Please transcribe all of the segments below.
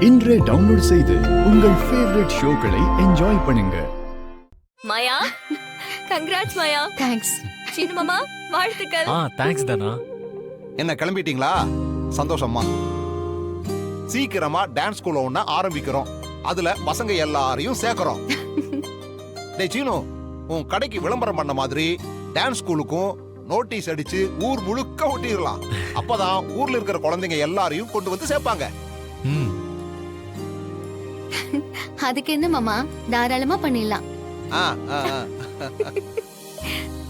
இன்றே டவுன்லோட் செய்து உங்கள் ஃபேவரட் ஷோக்களை என்ஜாய் பண்ணுங்க. மாயா, கங்க்ராட்ஸ் மாயா. தேங்க்ஸ். சீனு மாமா, வாழ்த்துக்கள். தேங்க்ஸ் தானா. என்ன கிளம்பிட்டீங்களா? சந்தோஷமா. சீக்கிரமா டான்ஸ் ஸ்கூல் ஒண்ணு ஆரம்பிக்கிறோம். அதுல பசங்க எல்லாரையும் சேர்க்கிறோம். டேய் சீனு, உன் கடைக்கு விளம்பரம் பண்ண மாதிரி டான்ஸ் ஸ்கூலுக்கும் நோட்டீஸ் அடிச்சு ஊர் முழுக்க ஒட்டிடலாம். அப்பதான் ஊர்ல இருக்கிற குழந்தைங்க எல்லாரையும் கொண்டு வந்து சேர்ப்பாங்க. அதுக்கு என்ன மாமா, தாராளமா பண்ணிடலாம். ஆ, ஆ, ஆ.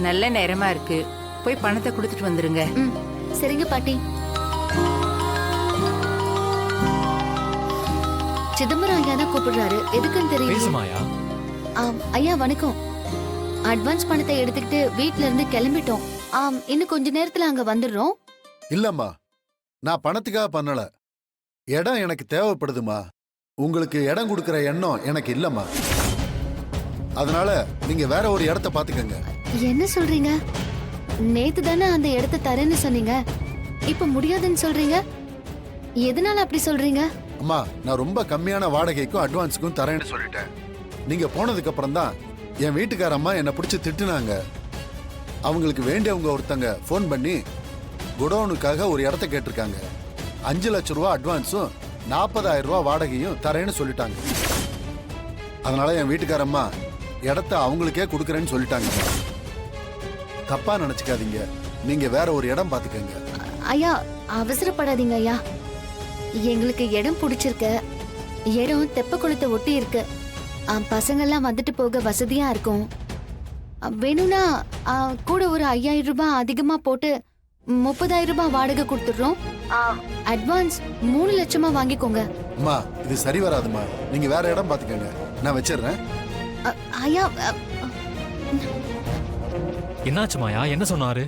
நல்ல நேரமா இருக்கு, போய் பணத்தை கொடுத்துட்டு வந்துருங்க. சரிங்க பாட்டி. சிதம்பரம் ஐயா தான் கூப்பிடுறாரு, எதுக்குன்னு தெரியும். ஐயா வணக்கம். அட்வான்ஸ் பணத்தை எடுத்துக்கிட்டு வீட்ல இருந்து கிளம்பிட்டோம். இன்னும் கொஞ்ச நேரத்துல அங்க வந்துடுறோம். இல்லம்மா, நான் பணத்துக்காக பண்ணல. இடம் எனக்கு தேவைப்படுதுமா. உங்களுக்கு இடம் கொடுக்கற எண்ணம் எனக்கு இல்லம்மா. அதனால நீங்க வேற ஒரு இடத்த பாத்துக்கங்க. என்ன சொல்றீங்க? நேத்து தானே அந்த இடத்த தரேன்னு சொன்னீங்க, இப்ப முடியாதுன்னு சொல்றீங்க. எதனால அப்படி சொல்றீங்க? அம்மா, நான் ரொம்ப கம்மியான வாடகைக்கும் அட்வான்ஸுக்கும் தரேன்னு சொல்லிட்டேன். நீங்க போனதுக்கு அப்புறம் தான் என் வீட்டுக்கார அம்மா என்னை பிடிச்சி திட்டுனாங்க. அவங்களுக்கு வேண்டியவங்க ஒருத்தங்க ஃபோன் பண்ணி குடோனுக்காக ஒரு இடத்த கேட்டிருக்காங்க. 5 லட்சம் ரூபா அட்வான்ஸும் 40,000 ரூபா வாடகையும் தரேன்னு சொல்லிட்டாங்க. அதனால என் வீட்டுக்கார அம்மா இடத்த அவங்களுக்கே கொடுக்கறேன்னு சொல்லிட்டாங்க. தப்பா நினைச்சுக்காதீங்க, நீங்க வேற ஒரு இடம் பாத்துக்கங்க. ஐயா அவசரப்படாதீங்க ஐயா, எங்களுக்கு இடம் பிடிச்சிருக்கு. இடம் தெப்ப குளத்தை ஒட்டி இருக்கு. பசங்கெல்லாம் வந்துட்டு போக வசதியா இருக்கும். வேணும்னா கூட ஒரு 5,000 ரூபாய் அதிகமா போட்டு 30,000 ரூபாய் வாடகை கொடுத்துடுறோம். அட்வான்ஸ் 3 லட்சமா வாங்கிக்கோங்க. அம்மா, இது சரி வராதுமா, நீங்க வேற இடம் பாத்துக்கங்க. நான் வச்சிடுறேன். ஐயா என்னாச்சு மாயா, என்ன சொன்னாரு?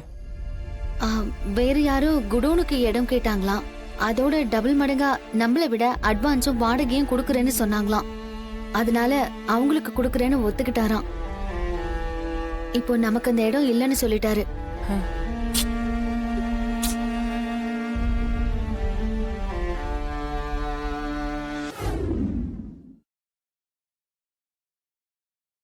வேற யாரோ குடோனுக்கு இடம் கேட்டாங்களாம். அதோட டபுள் மடங்கா நம்மளை விட அட்வான்ஸும் வாடகையும் கொடுக்கறேன்னு சொன்னாங்களாம். அதனால அவங்களுக்கு கொடுக்கறேன்னு ஒத்துக்கிட்டாராம். இப்போ நமக்கு அந்த இடம் இல்லைன்னு சொல்லிட்டாரு.